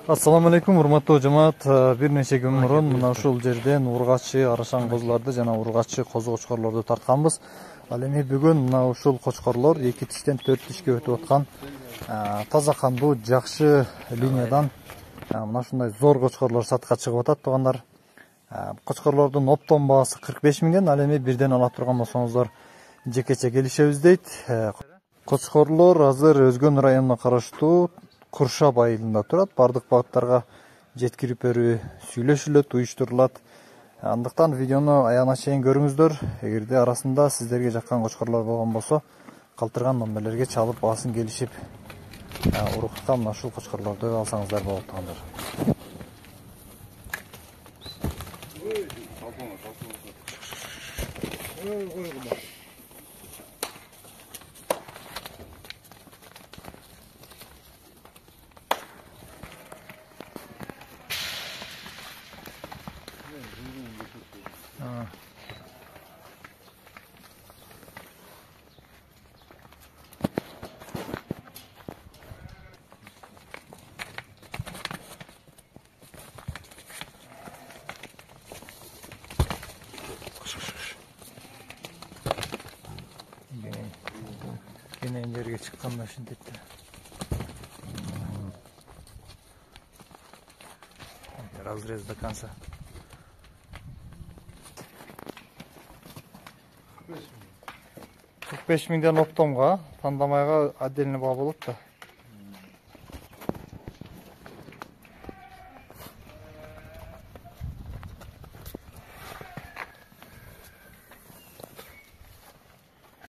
Assalamu alaikum, урматтуу жамаат. Бир нече күн мурун мына ушул жерден ургаччы арашан козуларды жана ургаччы козу кочкорлорду тартканбыз. Ал эми бүгүн мына ушул кочкорлор 2 тиштен 4 тишке өтүп аткан таза кандуу жакшы линиядан мына ушундай зор кочкорлор сатка чыгып атат, туугандар. Кочкорлордун оптон баасы 45 миңден, ал эми бирден ала турган болсоңуздар жекече келишебиз дейт. Кочкорлор азыр Өзгөн районуна караштуу Куршап айылында турат. Бардык багыттарга жеткирип берүү сүйлөшүлөт, уюштурулат. Андыктан видеону аягына чейин көрүңүздөр. Эгерде арасында сиздерге жаккан кочкорлор болгон болсо, калтырган номерлерге чалып баасын келишип, урукка мына ушул кочкорлорду алсаңыздар болот, туугандар. Yine yerге çıkkanlar şimdi. Разрез до конца. 45 миңден оптомга, тандамайга отдельный баа болот да.